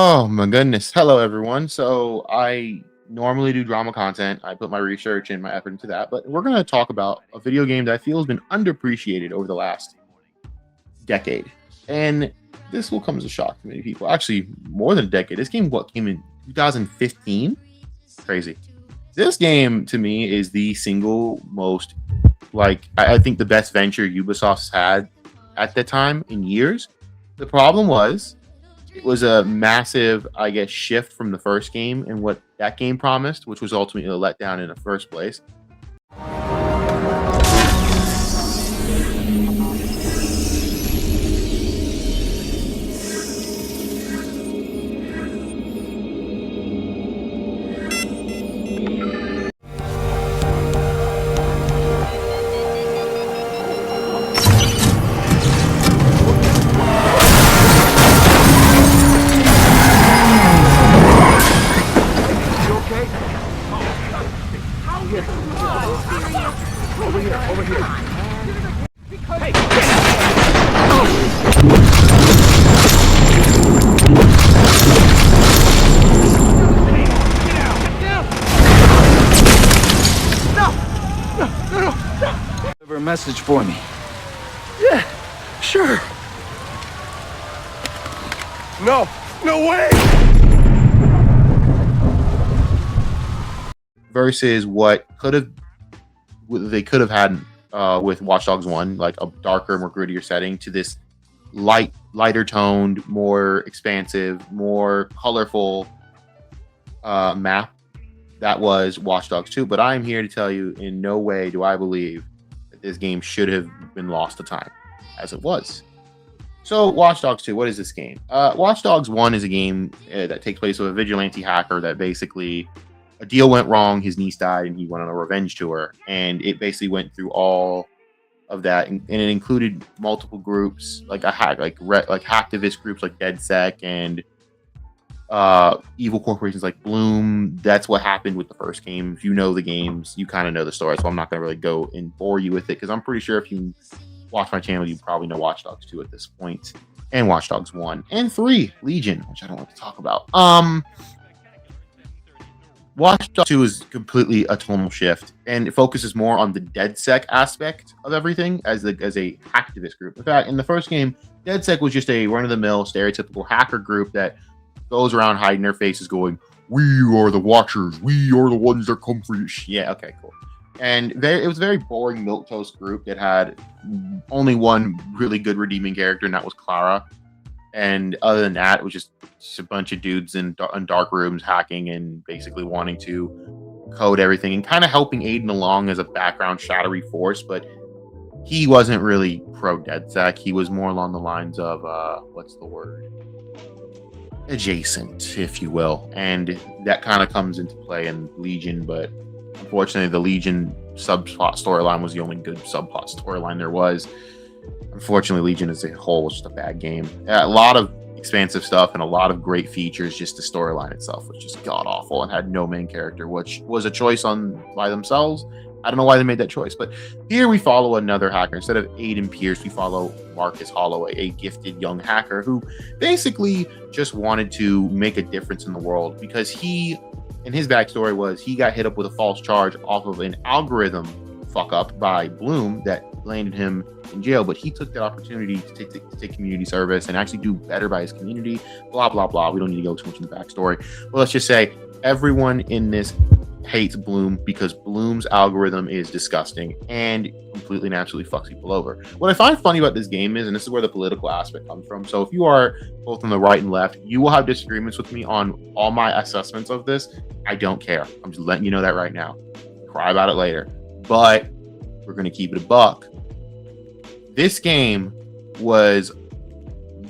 Oh my goodness. Hello everyone. So I normally do drama content. I put my research and my effort into that, but we're going to talk about a video game that I feel has been underappreciated over the last decade. And this will come as a shock to many people. Actually, more than a decade. This game came in 2015? Crazy. This game to me is the single most I think the best venture Ubisoft's had at the time in years. The problem was it was a massive, I guess, shift from the first game and what that game promised, which was ultimately a letdown in the first place. Over here. Hey, no. Deliver a message for me. Yeah, sure. No way. Versus what they could have had with Watchdogs 1, like a darker, more grittier setting, to this lighter toned, more expansive, more colorful map that was Watchdogs 2. But I'm here to tell you, in no way do I believe that this game should have been lost to time as it was. So Watchdogs 2, what is this game? Watchdogs 1 is a game that takes place with a vigilante hacker that basically a deal went wrong, his niece died, and he went on a revenge tour. And it basically went through all of that, and it included multiple groups, like hacktivist groups like DedSec and evil corporations like Bloom. That's what happened with the first game. If you know the games, you kind of know the story, so I'm not going to really go and bore you with it, because I'm pretty sure if you watch my channel, you probably know Watchdogs 2 at this point, and Watchdogs 1 and 3, Legion, which I don't want to talk about. Watch Dogs 2 is completely a tonal shift, and it focuses more on the DedSec aspect of everything as a hacktivist group. In fact, in the first game, DedSec was just a run-of-the-mill, stereotypical hacker group that goes around hiding their faces going, "We are the Watchers. We are the ones that come for you." Yeah, okay, cool. And it was a very boring milquetoast group that had only one really good redeeming character, and that was Clara. And other than that, it was just a bunch of dudes in dark rooms hacking and basically wanting to code everything and kind of helping Aiden along as a background shadowy force. But he wasn't really pro DedSec. He was more along the lines of what's the word? Adjacent, if you will. And that kind of comes into play in Legion, but unfortunately the Legion subplot storyline was the only good subplot storyline there was. Unfortunately, Legion as a whole was just a bad game. A lot of expansive stuff and a lot of great features. Just the storyline itself was just god awful and had no main character, which was a choice by themselves. I don't know why they made that choice, but here we follow another hacker. Instead of Aiden Pierce, we follow Marcus Holloway, a gifted young hacker who basically just wanted to make a difference in the world, because his backstory was he got hit up with a false charge off of an algorithm fuck up by Bloom that landed him in jail, but he took that opportunity to take community service and actually do better by his community, blah blah blah. We don't need to go too much in the backstory, but let's just say everyone in this hates Bloom because Bloom's algorithm is disgusting and completely and absolutely fucks people over. What I find funny about this game is, and this is where the political aspect comes from, so if you are both on the right and left, you will have disagreements with me on all my assessments of this. I don't care. I'm just letting you know that right now. Cry about it later, but we're going to keep it a buck. This game was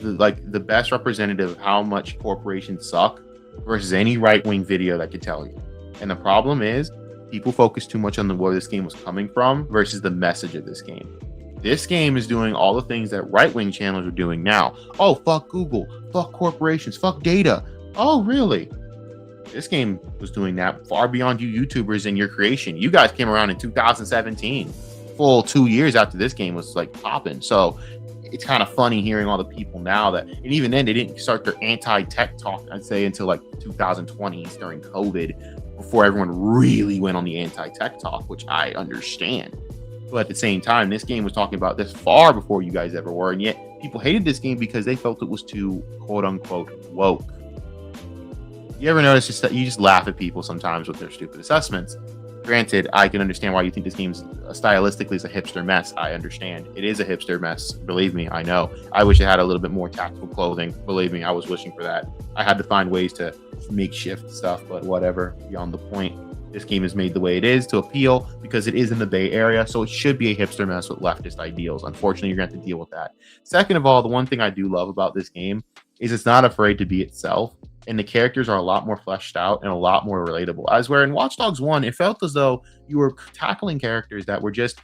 the best representative of how much corporations suck versus any right-wing video that could tell you. And the problem is people focus too much on where this game was coming from versus the message of this game. This game is doing all the things that right-wing channels are doing now. Oh, fuck Google, fuck corporations, fuck data. Oh, really? This game was doing that far beyond you YouTubers and your creation. You guys came around in 2017. Full 2 years after this game was like popping. So it's kind of funny hearing all the people now that, and even then they didn't start their anti-tech talk, I'd say, until like 2020s during COVID, before everyone really went on the anti-tech talk, which I understand. But at the same time, this game was talking about this far before you guys ever were, and yet people hated this game because they felt it was too quote unquote woke. You ever notice just that you just laugh at people sometimes with their stupid assessments? Granted, I can understand why you think this game's stylistically is a hipster mess. I understand. It is a hipster mess. Believe me, I know. I wish it had a little bit more tactical clothing. Believe me, I was wishing for that. I had to find ways to makeshift stuff, but whatever. Beyond the point. This game is made the way it is to appeal because it is in the Bay Area, so it should be a hipster mess with leftist ideals. Unfortunately, you're going to have to deal with that. Second of all, the one thing I do love about this game is it's not afraid to be itself, and the characters are a lot more fleshed out and a lot more relatable. As where in Watch Dogs 1, it felt as though you were tackling characters that were just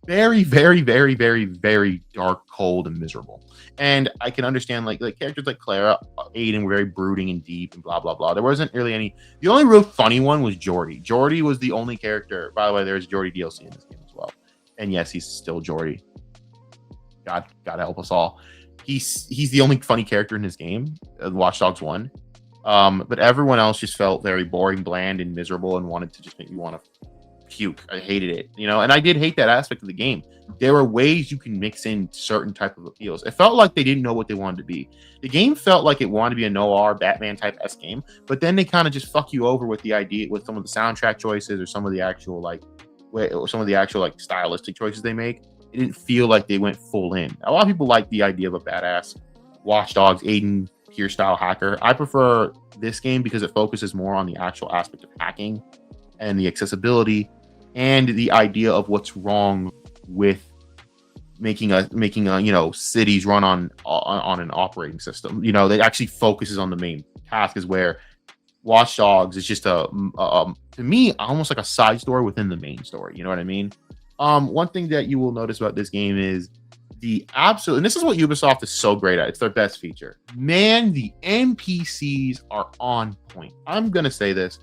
very, very, very, very, very dark, cold, and miserable. And I can understand like characters like Clara, Aiden were very brooding and deep and blah blah blah. There wasn't really any. The only real funny one was Jordy. Jordy was the only character. By the way, there's Jordy DLC in this game as well. And yes, he's still Jordy. God help us all. He's the only funny character in this game, Watch Dogs 1. But everyone else just felt very boring, bland, and miserable, and wanted to just make me want to puke. I hated it, and I did hate that aspect of the game. There were ways you can mix in certain type of appeals. It felt like they didn't know what they wanted to be. The game felt like it wanted to be a noir Batman type S game, but then they kind of just fuck you over with the idea, with some of the soundtrack choices or some of the actual stylistic choices they make. It didn't feel like they went full in. A lot of people like the idea of a badass Watchdogs Aiden Peer style hacker. I prefer this game because it focuses more on the actual aspect of hacking and the accessibility and the idea of what's wrong with making cities run on an operating system. That actually focuses on the main task, is where Watch Dogs is just to me almost like a side story within the main story. You know what I mean? One thing that you will notice about this game is and this is what Ubisoft is so great at. It's their best feature. Man, the NPCs are on point. I'm gonna say this.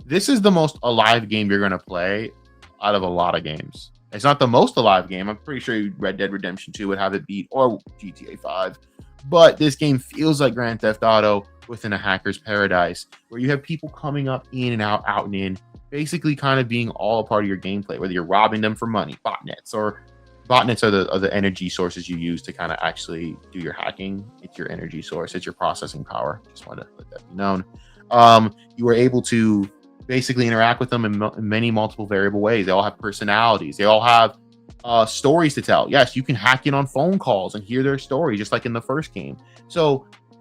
This is the most alive game you're gonna play out of a lot of games. It's not the most alive game. I'm pretty sure Red Dead Redemption 2 would have it beat, or GTA 5. But this game feels like Grand Theft Auto within a hacker's paradise, where you have people coming up in and out and in, basically kind of being all a part of your gameplay, whether you're robbing them for money. Botnets are the energy sources you use to kind of actually do your hacking. It's your energy source. It's your processing power. Just want to let that be known. You were able to basically interact with them in many multiple variable ways. They all have personalities. They all have stories to tell. Yes, you can hack in on phone calls and hear their story, just like in the first game.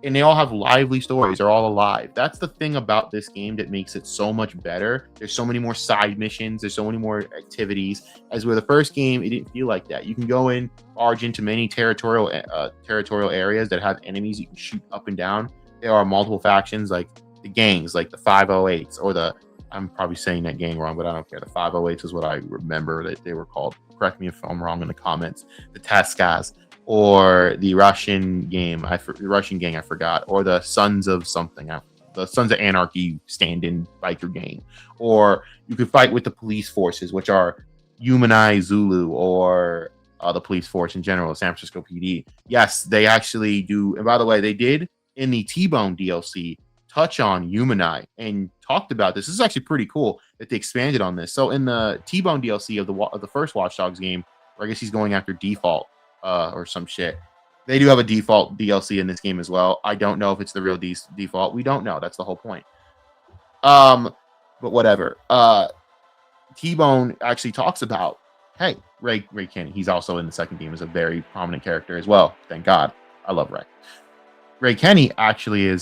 And they all have lively stories. They're all alive. That's the thing about this game that makes it so much better. There's so many more side missions. There's so many more activities. As with the first game, it didn't feel like that. You can go in, barge into many territorial areas that have enemies you can shoot up and down. There are multiple factions, like the gangs, like the 508s, or I'm probably saying that gang wrong, but I don't care. The 508s is what I remember that they were called. Correct me if I'm wrong in the comments. The Taskas. Or the Russian gang, I forgot, or the Sons of something, the Sons of Anarchy stand-in biker gang. Or you could fight with the police forces, which are Humani Zulu, or the police force in general, San Francisco PD. Yes, they actually do. And by the way, they did in the T-Bone DLC touch on Humani and talked about this. This is actually pretty cool that they expanded on this. So in the T-Bone DLC of the first Watch Dogs game, where I guess he's going after Default, or some shit. They do have a default DLC in this game as well. I don't know if it's the real default. We don't know. That's the whole point. But whatever. T-Bone actually talks about, hey, Ray Kenny. He's also in the second game as a very prominent character as well. Thank God. I love Ray. Ray Kenny actually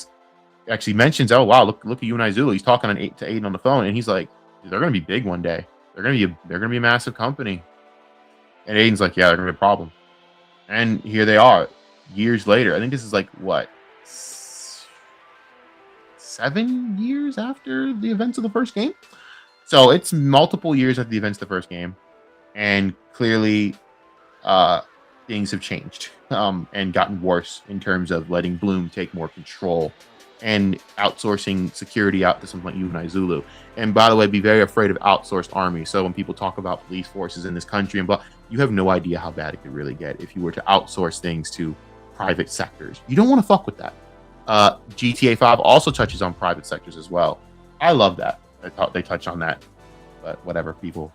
mentions, oh wow, look at you and Zulu. He's talking to Aiden on the phone, and he's like, they're gonna be big one day. They're gonna be a massive company. And Aiden's like, yeah, they're gonna be a problem. And here they are, years later. I think this is like, what, 7 years after the events of the first game? So it's multiple years after the events of the first game. And clearly, things have changed and gotten worse in terms of letting Bloom take more control and outsourcing security out to something like Unai Zulu. And by the way, be very afraid of outsourced armies. So when people talk about police forces in this country and blah, you have no idea how bad it could really get if you were to outsource things to private sectors. You don't want to fuck with that. GTA 5 also touches on private sectors as well. I love that. I thought they touch on that, but whatever, people.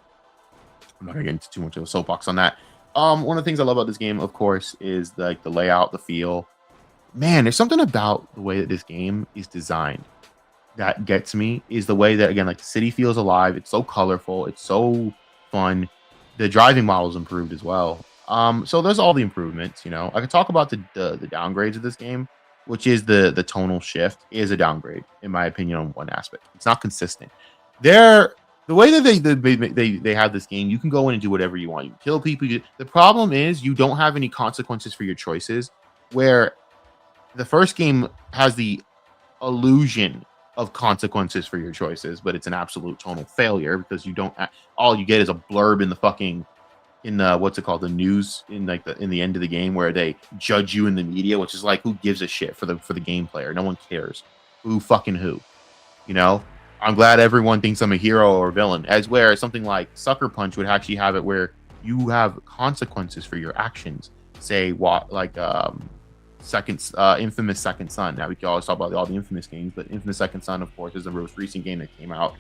I'm not gonna get into too much of a soapbox on that. One of the things I love about this game, of course, is like the layout, the feel. Man, there's something about the way that this game is designed that gets me. Is the way that, again, like the city feels alive. It's so colorful. It's so fun. The driving model is improved as well. So there's all the improvements. You know, I could talk about the downgrades of this game, which is the tonal shift is a downgrade in my opinion on one aspect. It's not consistent. The way that they have this game, you can go in and do whatever you want. You can kill people. The problem is you don't have any consequences for your choices. Where the first game has the illusion of consequences for your choices, but it's an absolute tonal failure because you don't. All you get is a blurb in the fucking what's it called, the news in the end of the game where they judge you in the media, which is like, who gives a shit for the game player? No one cares. Who, you know? I'm glad everyone thinks I'm a hero or a villain, as where something like Sucker Punch would actually have it where you have consequences for your actions. Say what, like Infamous Second Son. Now we can always talk about all the Infamous games, but Infamous Second Son, of course, is the most recent game that came out.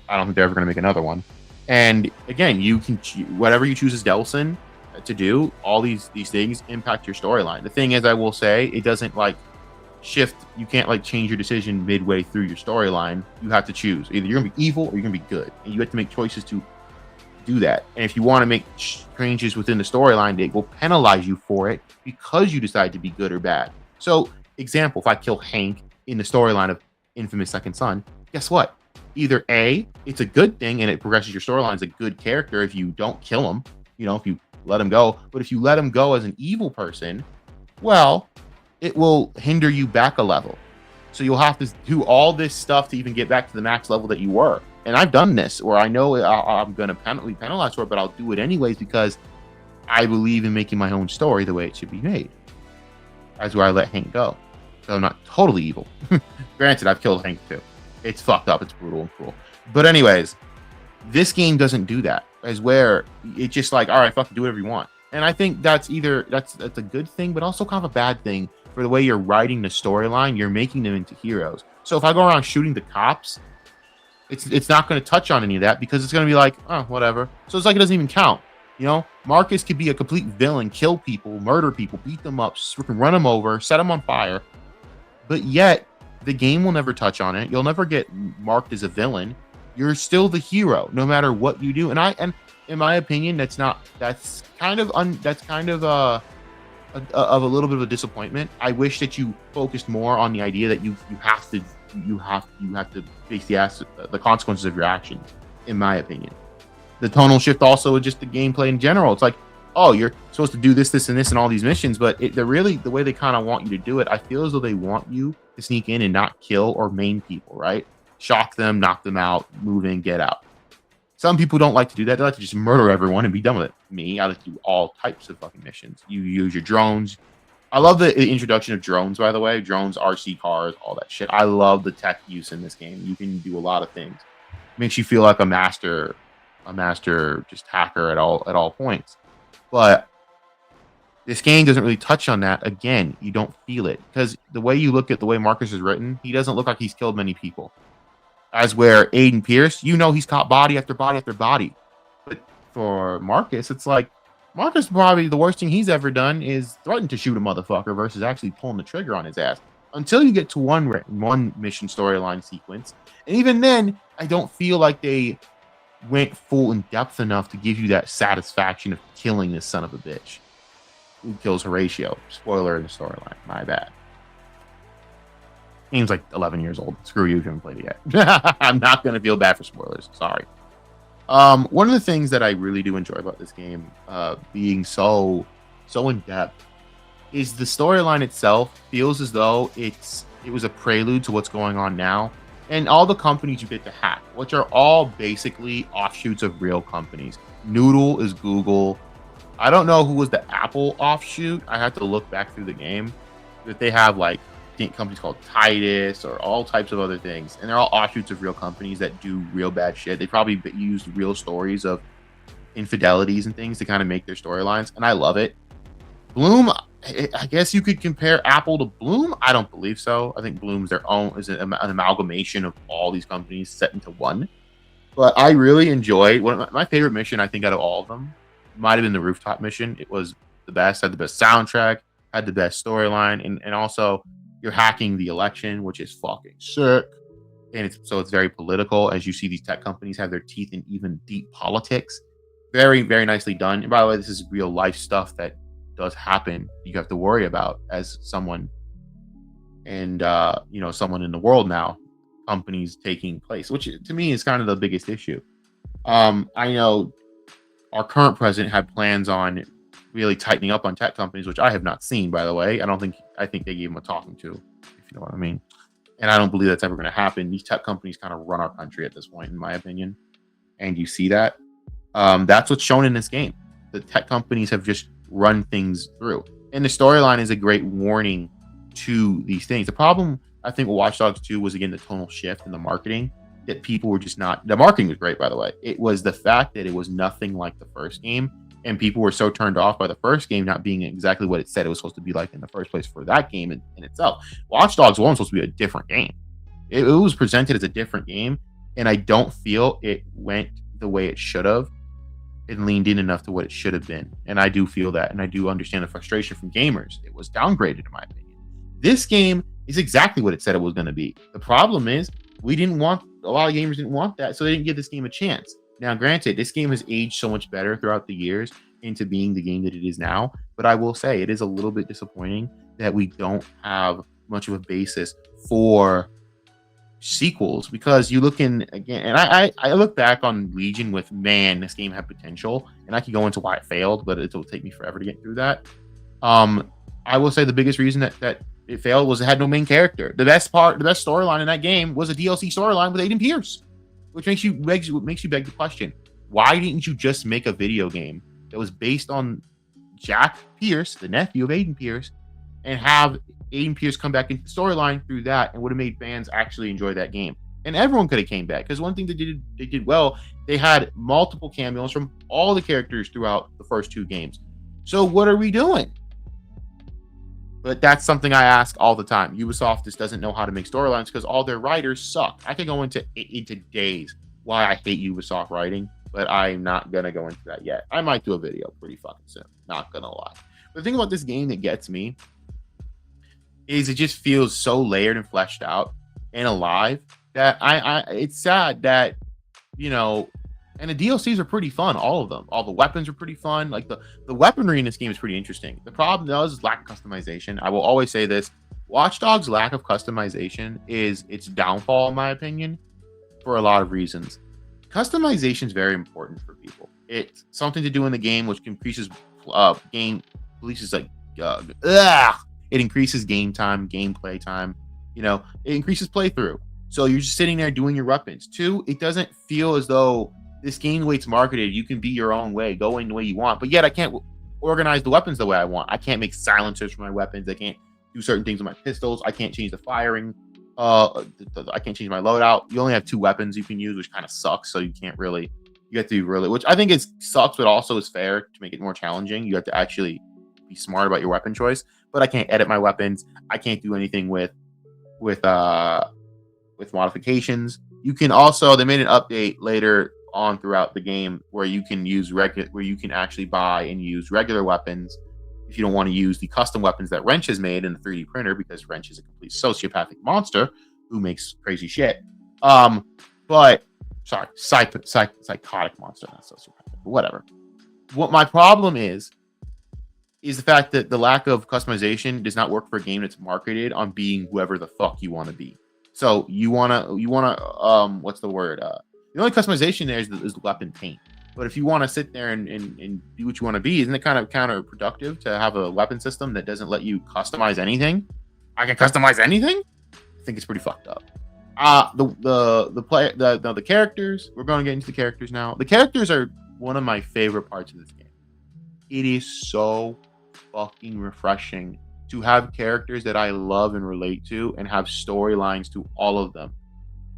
I don't think they're ever going to make another one. And again, you can whatever you choose as Delson to do, all these things impact your storyline. The thing is, I will say, it doesn't like shift. You can't like change your decision midway through your storyline. You have to choose. Either you're gonna be evil or you're gonna be good, and you have to make choices to do that. And if you want to make changes within the storyline, they will penalize you for it because you decide to be good or bad. So, example, if I kill Hank in the storyline of Infamous Second Son, guess what? Either A, it's a good thing and it progresses your storyline as a good character if you don't kill him, you know, if you let him go. But if you let him go as an evil person, well, it will hinder you back a level. So you'll have to do all this stuff to even get back to the max level that you were. And I've done this where I know I'm going to be penalized for it, but I'll do it anyways because I believe in making my own story the way it should be made. That's where I let Hank go. So I'm not totally evil. Granted, I've killed Hank too. It's fucked up. It's brutal and cruel. But anyways, this game doesn't do that. As where it's just like, all right, fucking do whatever you want. And I think that's a good thing, but also kind of a bad thing for the way you're writing the storyline. You're making them into heroes. So if I go around shooting the cops, it's not going to touch on any of that because it's going to be like, oh, whatever. So it's like it doesn't even count. You know, Marcus could be a complete villain, kill people, murder people, beat them up, run them over, set them on fire. But yet, the game will never touch on it. You'll never get marked as a villain. You're still the hero, no matter what you do. And in my opinion, that's kind of a little bit of a disappointment. I wish that you focused more on the idea that you have to face the consequences of your actions. In my opinion, the tonal shift also is just the gameplay in general. It's like, oh, you're supposed to do this, this, and this, and all these missions, but the way they kind of want you to do it, I feel as though they want you to sneak in and not kill or maim people, right? Shock them, knock them out, move in, get out. Some people don't like to do that. They like to just murder everyone and be done with it. Me, I like to do all types of fucking missions. You use your drones. I love the introduction of drones, by the way. Drones, RC cars, all that shit. I love the tech use in this game. You can do a lot of things. Makes you feel like a master just hacker at all points. But this game doesn't really touch on that. Again, you don't feel it because the way you look at the way Marcus is written, he doesn't look like he's killed many people. As where Aiden Pierce, you know, he's caught body after body after body. But for Marcus, it's like Marcus probably the worst thing he's ever done is threaten to shoot a motherfucker versus actually pulling the trigger on his ass. Until you get to one mission storyline sequence, and even then, I don't feel like they went full in depth enough to give you that satisfaction of killing this son of a bitch. Who kills Horatio? Spoiler in the storyline. My bad. Game's like 11 years old. Screw you if you haven't played it yet. I'm not going to feel bad for spoilers. Sorry. One of the things that I really do enjoy about this game, being so in depth, is the storyline itself feels as though it was a prelude to what's going on now. And all the companies you get to hack, which are all basically offshoots of real companies. Noodle is Google. I don't know who was the Apple offshoot. I have to look back through the game. But they have like companies called Titus or all types of other things. And they're all offshoots of real companies that do real bad shit. They probably used real stories of infidelities and things to kind of make their storylines, and I love it. Bloom, I guess you could compare Apple to Bloom. I don't believe so. I think Bloom's their own is an amalgamation of all these companies set into one. But I really enjoyed one of my favorite mission. I think out of all of them might have been the rooftop mission. It was the best. Had the best soundtrack. Had the best storyline, and also you're hacking the election, which is fucking sick. And it's very political, as you see these tech companies have their teeth in even deep politics. Very, very nicely done. And by the way, this is real life stuff that does happen. You have to worry about as someone, and someone in the world now. Companies taking place, which to me is kind of the biggest issue. I know our current president had plans on really tightening up on tech companies, which I have not seen, by the way. I think they gave him a talking to, if you know what I mean. And I don't believe that's ever going to happen. These tech companies kind of run our country at this point, in my opinion. And you see that. That's what's shown in this game. The tech companies have just run things through. And the storyline is a great warning to these things. The problem, I think, with Watch Dogs 2 was, again, the tonal shift in the marketing. That people were just not... The marketing was great, by the way. It was the fact that it was nothing like the first game. And people were so turned off by the first game not being exactly what it said it was supposed to be like in the first place for that game in itself. Watch Dogs 1 was supposed to be a different game. It was presented as a different game, and I don't feel it went the way it should have and leaned in enough to what it should have been. And I do feel that, and I do understand the frustration from gamers. It was downgraded, in my opinion. This game is exactly what it said it was going to be. The problem is a lot of gamers didn't want that, so they didn't give this game a chance. Now, granted, this game has aged so much better throughout the years into being the game that it is now, but I will say it is a little bit disappointing that we don't have much of a basis for sequels, because you look in again, and I look back on Legion with, man, this game had potential, and I could go into why it failed, but it'll take me forever to get through that. I will say the biggest reason that it failed was it had no main character. The best storyline in that game was a DLC storyline with Aiden Pierce. Which makes you beg the question: why didn't you just make a video game that was based on Jack Pierce, the nephew of Aiden Pierce, and have Aiden Pierce come back into the storyline through that, and would have made fans actually enjoy that game? And everyone could have came back, because one thing they did well, they had multiple cameos from all the characters throughout the first two games. So what are we doing? But that's something I ask all the time. Ubisoft just doesn't know how to make storylines because all their writers suck. I could go into days why I hate Ubisoft writing, but I'm not going to go into that yet. I might do a video pretty fucking soon. Not going to lie. But the thing about this game that gets me is it just feels so layered and fleshed out and alive that it's sad that, and the DLCs are pretty fun, all of them. All the weapons are pretty fun. Like the weaponry in this game is pretty interesting. The problem though is lack of customization. I will always say this: Watch Dogs' lack of customization is its downfall, in my opinion, for a lot of reasons. Customization is very important for people. It's something to do in the game which increases it increases game time, gameplay time. It increases playthrough. So you're just sitting there doing your weapons. 2, it doesn't feel as though this game, the way it's marketed, you can be your own way, go in the way you want. But yet I can't organize the weapons the way I want. I can't make silencers for my weapons. I can't do certain things with my pistols. I can't change the firing. I can't change my loadout. You only have 2 weapons you can use, which kind of sucks. So you have to be really, which I think sucks, but also is fair to make it more challenging. You have to actually be smart about your weapon choice. But I can't edit my weapons. I can't do anything with modifications. You can also, they made an update later on throughout the game where you can actually buy and use regular weapons if you don't want to use the custom weapons that Wrench has made in the 3D printer, because Wrench is a complete sociopathic monster who makes crazy shit. But sorry, psychotic monster, not sociopathic, but whatever. What my problem is the fact that the lack of customization does not work for a game that's marketed on being whoever the fuck you want to be. So you wanna what's the word? The only customization there is the weapon paint. But if you want to sit there and do what you want to be, isn't it kind of counterproductive to have a weapon system that doesn't let you customize anything? I can customize anything? I think it's pretty fucked up. The characters, we're going to get into the characters now. The characters are one of my favorite parts of this game. It is so fucking refreshing to have characters that I love and relate to and have storylines to all of them.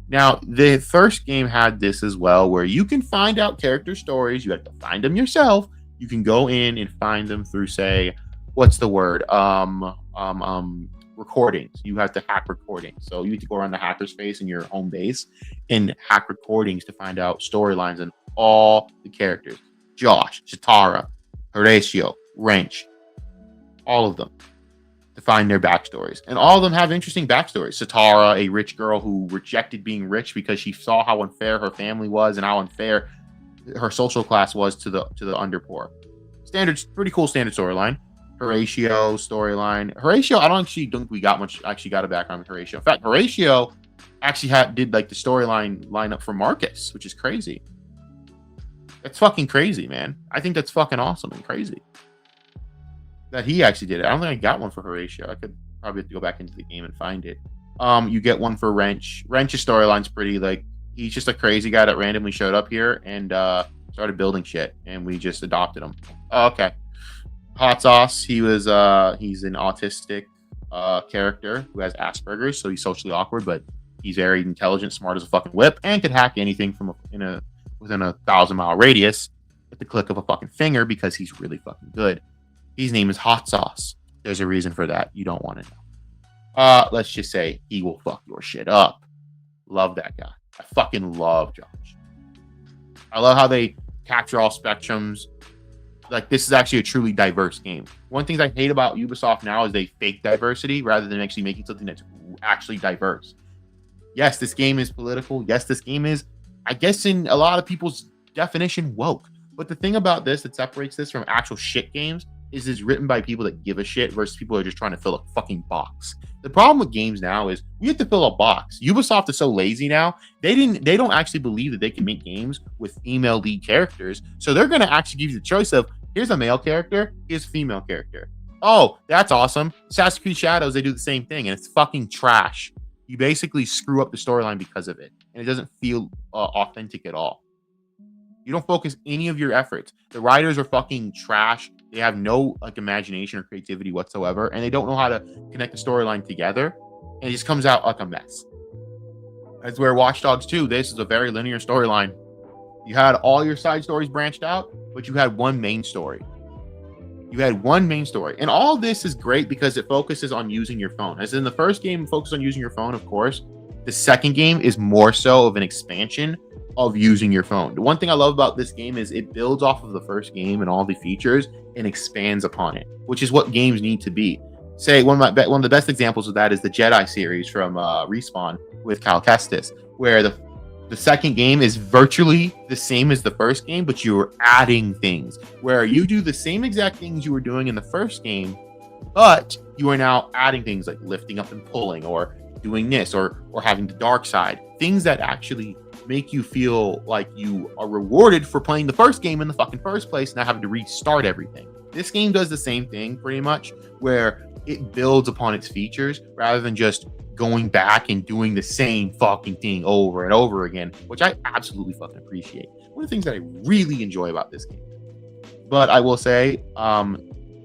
Now, the first game had this as well, where you can find out character stories. You have to find them yourself. You can go in and find them through, say, what's the word? Recordings. You have to hack recordings. So you need to go around the hacker space in your home base and hack recordings to find out storylines and all the characters. Josh, Chitara, Horatio, Wrench, all of them, to find their backstories. And all of them have interesting backstories. Satara, a rich girl who rejected being rich because she saw how unfair her family was and how unfair her social class was to the underpoor. Standard, pretty cool standard storyline. Horatio storyline. Horatio, I don't actually think we got much. Actually, got a background with Horatio. In fact, Horatio actually did like the storyline lineup for Marcus, which is crazy. That's fucking crazy, man. I think that's fucking awesome and crazy that he actually did it. I don't think I got one for Horatio. I could probably have to go back into the game and find it. You get one for Wrench. Wrench's storyline's pretty like he's just a crazy guy that randomly showed up here and started building shit, and we just adopted him. Oh, okay. Hot Sauce. He's an autistic character who has Asperger's, so he's socially awkward, but he's very intelligent, smart as a fucking whip, and could hack anything from within a 1,000-mile radius with the click of a fucking finger because he's really fucking good. His name is Hot Sauce. There's a reason for that. You don't want to know. Let's just say he will fuck your shit up. Love that guy. I fucking love Josh. I love how they capture all spectrums. Like, this is actually a truly diverse game. One thing I hate about Ubisoft now is they fake diversity rather than actually making something that's actually diverse. Yes, this game is political. Yes, this game is, I guess, in a lot of people's definition, woke. But the thing about this that separates this from actual shit games is it's written by people that give a shit versus people who are just trying to fill a fucking box. The problem with games now is we have to fill a box. Ubisoft is so lazy now. They don't actually believe that they can make games with female lead characters. So they're going to actually give you the choice of, here's a male character, here's a female character. Oh, that's awesome. Assassin's Creed Shadows, they do the same thing, and it's fucking trash. You basically screw up the storyline because of it, and it doesn't feel authentic at all. You don't focus any of your efforts. The writers are fucking trash. They have no like imagination or creativity whatsoever, and they don't know how to connect the storyline together, and it just comes out like a mess. That's where Watchdogs 2, this is a very linear storyline. You had all your side stories branched out, but you had one main story. You had one main story. And all this is great because it focuses on using your phone. As in the first game, focus on using your phone, of course. The second game is more so of an expansion of using your phone. The one thing I love about this game is it builds off of the first game and all the features and expands upon it, which is what games need to be. Say one of the best examples of that is the Jedi series from Respawn with Cal Kestis, where the second game is virtually the same as the first game, but you're adding things where you do the same exact things you were doing in the first game, but you are now adding things like lifting up and pulling or doing this or having the dark side, things that actually make you feel like you are rewarded for playing the first game in the fucking first place, not having to restart everything. This game does the same thing pretty much, where it builds upon its features rather than just going back and doing the same fucking thing over and over again, which I absolutely fucking appreciate. One of the things that I really enjoy about this game. But I will say,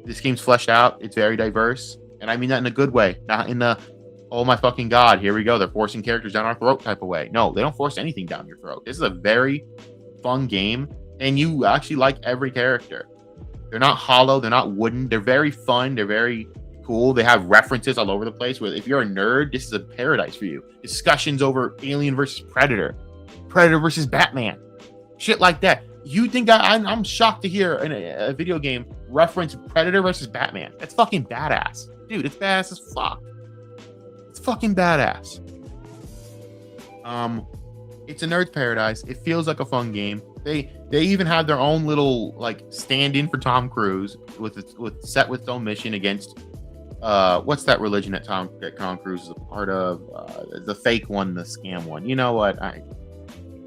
this game's fleshed out. It's very diverse. And I mean that in a good way, not in the, oh my fucking God, here we go, they're forcing characters down our throat type of way. No, they don't force anything down your throat. This is a very fun game, and you actually like every character. They're not hollow, they're not wooden, they're very fun, they're very cool. They have references all over the place where if you're a nerd, this is a paradise for you. Discussions over Alien versus Predator, Predator versus Batman, shit like that. You think I'm shocked to hear a video game reference Predator versus Batman. That's fucking badass. Dude, it's badass as fuck. It's fucking badass. It's a nerd's paradise. It feels like a fun game. They even have their own little like stand-in for Tom Cruise with set with its own mission against what's that religion that Tom Cruise is a part of? The fake one, the scam one. You know what?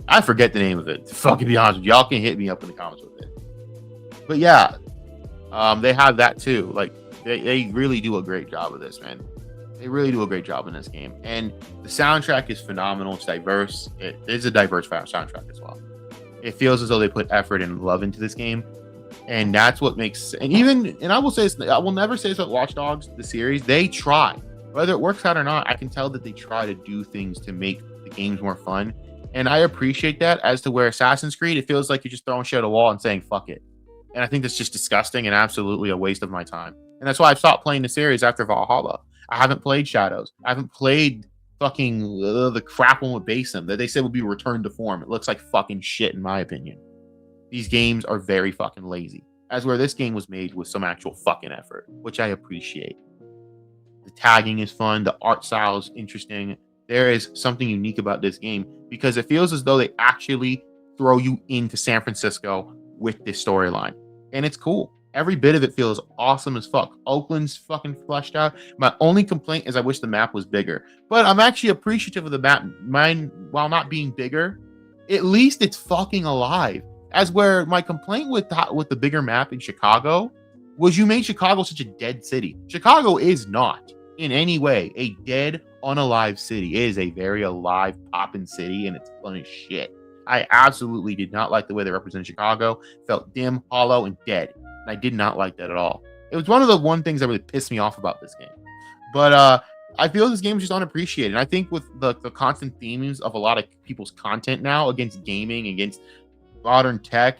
I forget the name of it. To fucking be honest with you, y'all can hit me up in the comments with it. But yeah, they have that too. Like they really do a great job of this, man. They really do a great job in this game, and the soundtrack is phenomenal. It's diverse. It is a diverse soundtrack as well. It feels as though they put effort and love into this game, and that's what makes. And I will say this, I will never say this about Watchdogs, the series. They try, whether it works out or not. I can tell that they try to do things to make the make games more fun. And I appreciate that, as to where Assassin's Creed, it feels like you're just throwing shit at a wall and saying, fuck it. And I think that's just disgusting and absolutely a waste of my time. And that's why I've stopped playing the series after Valhalla. I haven't played Shadows. I haven't played fucking the crap one with Basim that they said would be returned to form. It looks like fucking shit, in my opinion. These games are very fucking lazy. As where this game was made with some actual fucking effort, which I appreciate. The tagging is fun. The art style is interesting. There is something unique about this game because it feels as though they actually throw you into San Francisco with this storyline. And it's cool. Every bit of it feels awesome as fuck. Oakland's fucking fleshed out. My only complaint is I wish the map was bigger. But I'm actually appreciative of the map. Mine, while not being bigger, at least it's fucking alive. As where my complaint with the bigger map in Chicago was you made Chicago such a dead city. Chicago is not in any way a dead, unalive city. It is a very alive, poppin' city, and it's fun as shit. I absolutely did not like the way they represented Chicago. Felt dim, hollow, and dead. And I did not like that at all. It was one of the things that really pissed me off about this game. But I feel this game is just unappreciated. And I think with the constant themes of a lot of people's content now against gaming, against modern tech,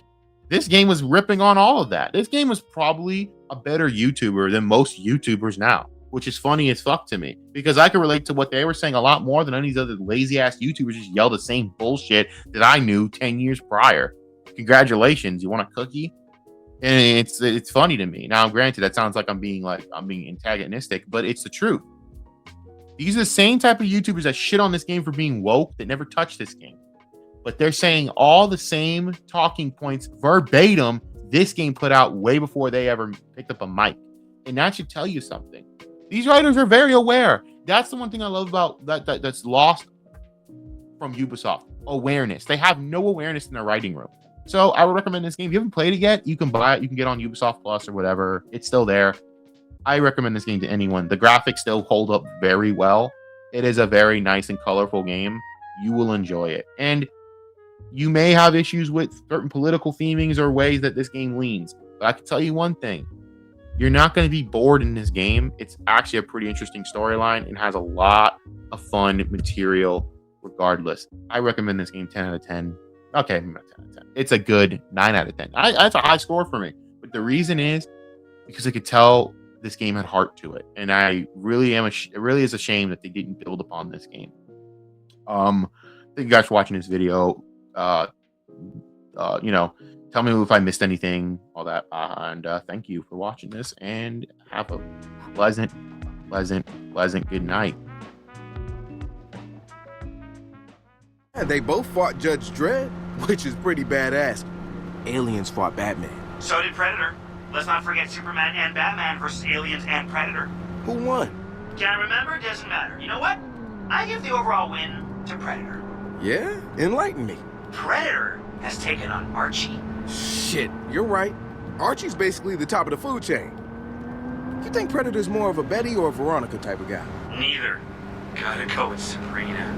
this game was ripping on all of that. This game was probably a better YouTuber than most YouTubers now, which is funny as fuck to me because I can relate to what they were saying a lot more than any of these other lazy ass YouTubers just yell the same bullshit that I knew 10 years prior. Congratulations, you want a cookie? And it's funny to me. Now, granted, that sounds like I'm being antagonistic, but it's the truth. These are the same type of YouTubers that shit on this game for being woke that never touched this game. But they're saying all the same talking points verbatim this game put out way before they ever picked up a mic. And that should tell you something. These writers are very aware. That's the one thing I love about that's lost from Ubisoft. Awareness. They have no awareness in their writing room. So I would recommend this game. If you haven't played it yet, you can buy it. You can get on Ubisoft Plus or whatever. It's still there. I recommend this game to anyone. The graphics still hold up very well. It is a very nice and colorful game. You will enjoy it. And you may have issues with certain political themings or ways that this game leans. But I can tell you one thing. You're not going to be bored in this game. It's actually a pretty interesting storyline and has a lot of fun material regardless. I recommend this game 10 out of 10. Okay, not 10 out of 10. It's a good 9 out of 10. That's a high score for me. But the reason is because I could tell this game had heart to it. And I really am. It really is a shame that they didn't build upon this game. Thank you guys for watching this video. Tell me if I missed anything, all that, and thank you for watching this, and have a pleasant good night. And they both fought Judge Dredd, which is pretty badass. Aliens fought Batman. So did Predator. Let's not forget Superman and Batman versus Aliens and Predator. Who won? Can't remember? Doesn't matter. You know what? I give the overall win to Predator. Yeah? Enlighten me. Predator has taken on Archie. Shit, you're right. Archie's basically the top of the food chain. You think Predator's more of a Betty or a Veronica type of guy? Neither. Gotta go with Sabrina.